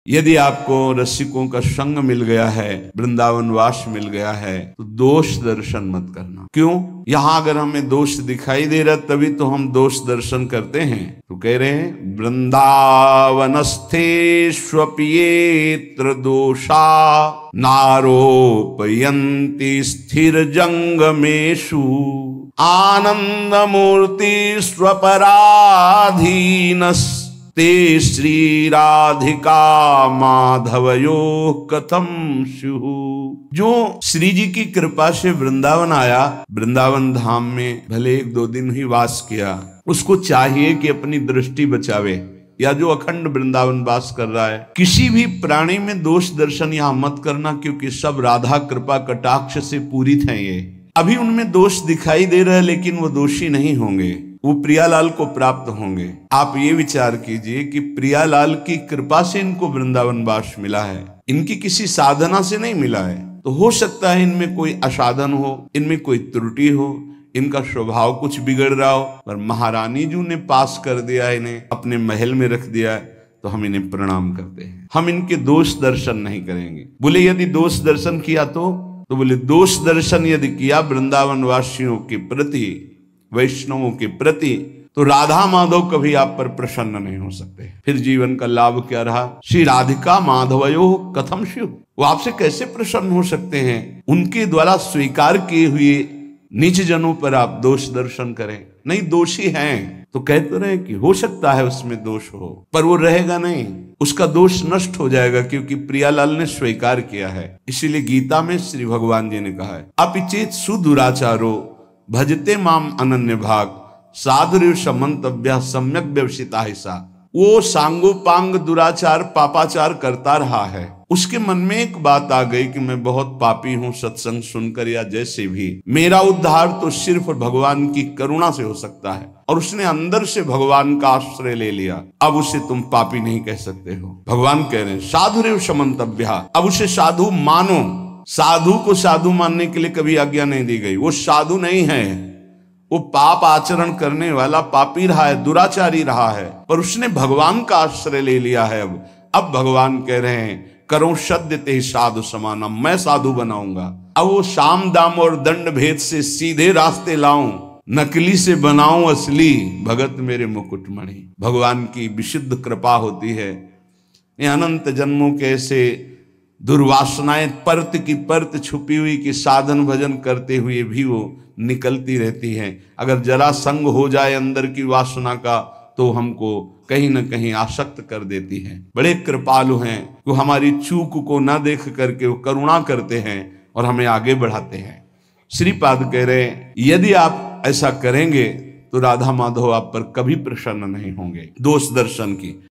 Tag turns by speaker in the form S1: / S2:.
S1: यदि आपको रसिकों का संग मिल गया है, वृंदावन वास मिल गया है, तो दोष दर्शन मत करना। क्यों? यहां अगर हमें दोष दिखाई दे रहा तभी तो हम दोष दर्शन करते हैं। तो कह रहे हैं वृंदावनस्थेष्वप्येत्र दोषा नारोपयन्ति स्थिर जंगमेषु आनंदमूर्ति स्वपराधीनस् ते श्री राधिका माधवयो कथम स्युः। जो श्री जी की कृपा से वृंदावन आया, वृंदावन धाम में भले 1-2 दिन ही वास किया, उसको चाहिए कि अपनी दृष्टि बचावे। या जो अखंड वृंदावन वास कर रहा है, किसी भी प्राणी में दोष दर्शन यहां मत करना, क्योंकि सब राधा कृपा कटाक्ष से पूरित हैं। ये अभी उनमें दोष दिखाई दे रहा है, लेकिन वो दोषी नहीं होंगे, वो प्रियालाल को प्राप्त होंगे। आप ये विचार कीजिए कि प्रियालाल की कृपा से इनको वृंदावन वास मिला है, इनकी किसी साधना से नहीं मिला है। तो हो सकता है इनमें कोई असाधन हो, इनमें कोई त्रुटि हो, इनका स्वभाव कुछ बिगड़ रहा हो, पर महारानी जी ने पास कर दिया, इन्हें अपने महल में रख दिया है, तो हम इन्हें प्रणाम करते हैं। हम इनके दोष दर्शन नहीं करेंगे। बोले यदि दोष दर्शन किया तो बोले दोष दर्शन यदि किया वृंदावन वासियों के प्रति, वैष्णवों के प्रति, तो राधा माधव कभी आप पर प्रसन्न नहीं हो सकते। फिर जीवन का लाभ क्या रहा? श्री राधिका माधवयो कथम स्युः। वो आपसे कैसे प्रसन्न हो सकते हैं? उनके द्वारा स्वीकार किए हुए नीच जनों पर आप दोष दर्शन करें। नहीं, दोषी हैं तो कहते रहे कि हो सकता है उसमें दोष हो, पर वो रहेगा नहीं, उसका दोष नष्ट हो जाएगा, क्योंकि प्रियालाल ने स्वीकार किया है। इसीलिए गीता में श्री भगवान जी ने कहा है अपिचेत सुदुराचारो भजते माम अनन्य भाग साधुरिव समंतव्य सम्यक व्यवसिता हिस्सा। वो सांगोपांग दुराचार पापाचार करता रहा है, उसके मन में एक बात आ गई कि मैं बहुत पापी हूं, सत्संग सुनकर या जैसे भी, मेरा उद्धार तो सिर्फ भगवान की करुणा से हो सकता है, और उसने अंदर से भगवान का आश्रय ले लिया। अब उसे तुम पापी नहीं कह सकते हो। भगवान कह रहे हैं साधुरिव समंतव्य, अब उसे साधु मानो। साधु को साधु मानने के लिए कभी आज्ञा नहीं दी गई। वो साधु नहीं है, वो पाप आचरण करने वाला पापी रहा है, दुराचारी रहा है, पर उसने भगवान का आश्रय ले लिया है। अब भगवान कह रहे हैं करो सद्य ते साधु समाना, मैं साधु बनाऊंगा। अब वो साम दाम और दंड भेद से सीधे रास्ते लाऊं, नकली से बनाऊं असली, भगत मेरे मुकुटमणि। भगवान की विशुद्ध कृपा होती है। ये अनंत जन्मों के ऐसे दुर्वासनाएं परत की परत छुपी हुई कि साधन भजन करते हुए भी वो निकलती रहती हैं। अगर जरा संग हो जाए अंदर की वासना का, तो हमको कहीं न कहीं आसक्त कर देती है। बड़े कृपालु हैं, वो हमारी चूक को न देख करके वो करुणा करते हैं और हमें आगे बढ़ाते हैं। श्रीपाद कह रहे हैं यदि आप ऐसा करेंगे तो राधा माधव आप पर कभी प्रसन्न नहीं होंगे। दोष दर्शन की